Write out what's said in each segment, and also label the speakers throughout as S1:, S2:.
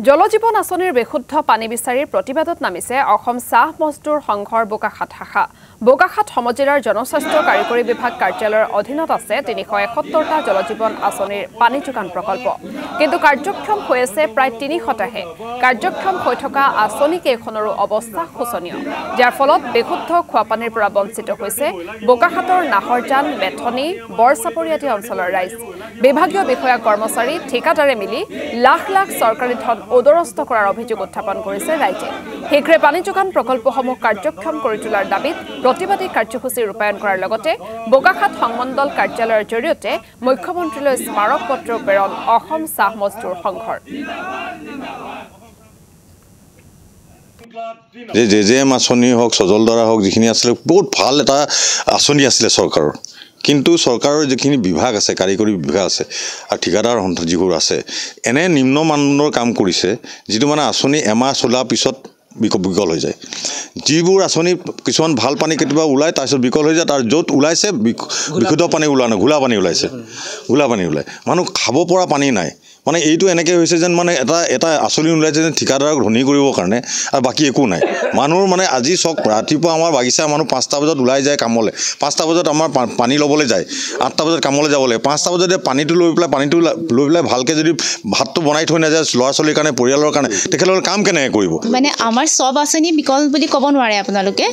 S1: জলজীৱন আঁচনিৰ বিশুদ্ধ পানী বিচাৰি প্ৰতিবাদত নামিছে অসম চাহ মজদুৰ সংঘৰ বোকাখাত শাখা। বোকাখাত সমজিলাৰ জনস্বাস্থ্য কাৰিকৰী বিভাগ কাৰ্যালয়ৰ অধীনত আছে ৩৭১টা জলজীৱন আঁচনিৰ পানী যোগান প্ৰকল্প। কিন্তু কাৰ্যক্ষম হৈ আছে প্ৰায় ৩০০টাহে। কাৰ্যক্ষম হৈ থকা আঁচনি কেইখনৰো অৱস্থা শোচনীয়, যাৰ ফলত বিশুদ্ধ খোৱাপানীৰ পৰা বঞ্চিত হৈছে বোকাখাতৰ নাহৰজান, মেথনি, বৰচাপৰি আদি অঞ্চলৰ ৰাইজ। বিভাগীয় বিষয়া কৰ্মচাৰী ঠিকাদাৰে মিলি লাখ লাখ চৰকাৰী ধন উদৰস্ত কৰাৰ অভিযোগ উত্থাপন কৰিছে ৰাইজে। শীঘ্ৰে পানী যোগান প্ৰকল্পসমূহ কাৰ্যক্ষম কৰি তোলাৰ দাবীত প্ৰতিবাদী কাৰ্যসূচী ৰূপায়ণ কৰাৰ লগতে বোকাখাত সংমণ্ডল কাৰ্যালয়ৰ জৰিয়তে মুখ্যমন্ত্ৰীলৈ স্মাৰক পত্ৰ প্ৰেৰণ অসম চাহ মজদুৰ সংঘৰ।
S2: জেজেএম আঁচনি হওক, সজলধাৰা হওক, যিখিনি আছিলে বহুত ভাল এটা আঁচনি আছিলে চৰকাৰৰ। কিন্তু চৰকাৰৰ যিখিনি বিভাগ আছে, কাৰিকৰী বিভাগ আছে আৰু ঠিকাদাৰ যিবোৰ আছে, এনে নিম্নমানৰ কাম কৰিছে যিটো মানে আঁচনি এমাহ চলাৰ পিছত বিকল হৈ যায়। যিবোৰ আঁচনি কিছুমান ভাল পানী কেতিয়াবা ওলায়, তাৰপিছত বিকল হৈ যায়। তাৰ য'ত ওলাইছে বিশুদ্ধ পানী ওলোৱা নাই, ঘোলা পানী ওলাইছে, ঘোলা পানী ওলায়। মানুহ খাব পৰা পানী নাই। মানে এইটো এনেকৈ হৈছে যেন মানে এটা আঁচনি ওলাইছে যেন ঠিকাদাৰক ধনী কৰিবৰ কাৰণে, আৰু বাকী একো নাই। মানুহৰ মানে আজি চক ৰাতিপুৱা আমাৰ বাগিচা মানুহ 5টা বজাত ওলাই যায় কামলৈ, 5টা বজাত আমাৰ পানী ল'বলৈ যায়, 8টা বজাত কামলৈ যাব লাগে। 5টা বজাত পানীটো লৈ পেলাই ভালকৈ যদি ভাতটো বনাই থৈ নাযায় ল'ৰা ছোৱালীৰ কাৰণে, পৰিয়ালৰ কাৰণে, তেখেতলোকে কাম কেনেকৈ কৰিব?
S3: মানে আমাৰ সব আঁচনি বিকল বুলি ক'ব নোৱাৰে আপোনালোকে।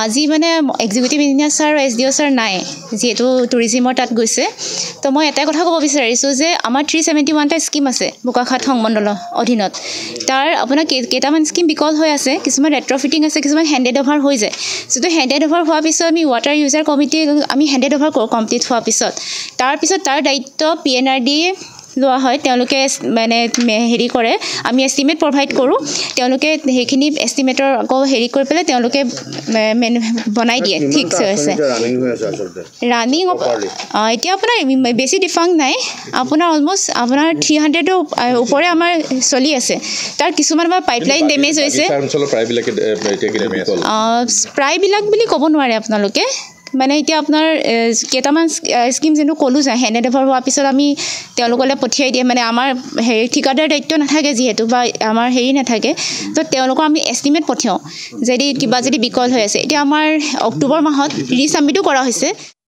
S3: আজি মানে এক্সিকিউটিভ ইঞ্জিনিয়াৰ ছাৰ আৰু SDO ছাৰ নাই, যিহেতু টুৰিজিমৰ তাত গৈছে। তো মই এটাই কথা ক'ব বিচাৰিছোঁ যে আমাৰ 371টা স্কিম আছে বোকাখাত সংমণ্ডলৰ অধীনত। তাৰ আপোনাৰ কেইটামান স্কিম বিকল হৈ আছে, কিছুমান ৰেট্ৰফিটিং আছে, কিছুমান হেণ্ডেড অভাৰ হৈ যায়। যিটো হেণ্ডেড অভাৰ হোৱাৰ পিছত আমি ৱাটাৰ ইউজাৰ কমিটি আমি হেণ্ডেড অভাৰ কৰোঁ কমপ্লিট হোৱাৰ পিছত। তাৰপিছত তাৰ দায়িত্ব PNRD লোৱা হয়, তেওঁলোকে মানে হেৰি কৰে, আমি এষ্টিমেট প্ৰভাইড কৰোঁ, তেওঁলোকে সেইখিনি এষ্টিমেটৰ আকৌ হেৰি কৰি পেলাই তেওঁলোকে বনাই দিয়ে। ঠিক আছে, ৰানিং এতিয়া আপোনাৰ বেছি ডিফাংক নাই, আপোনাৰ অলমষ্ট আপোনাৰ 300ৰ ওপৰে আমাৰ চলি আছে। তাৰ কিছুমান আমাৰ পাইপলাইন ডেমেজ হৈছে, প্ৰায়বিলাক বুলি ক'ব নোৱাৰে আপোনালোকে। মানে এতিয়া আপোনাৰ কেইটামান স্কিম যোনটো ক'লোঁ যায়, হেণ্ডেড অভাৰ হোৱাৰ পিছত আমি তেওঁলোকলৈ পঠিয়াই দিয়ে। মানে আমাৰ হেৰি ঠিকাদাৰ দায়িত্ব নাথাকে যিহেতু, বা আমাৰ হেৰি নাথাকে, তো তেওঁলোকক আমি এষ্টিমেট পঠিয়াওঁ যদি কিবা যদি বিকল হৈ আছে। এতিয়া আমাৰ অক্টোবৰ মাহত ৰিচাবমিটো কৰা হৈছে।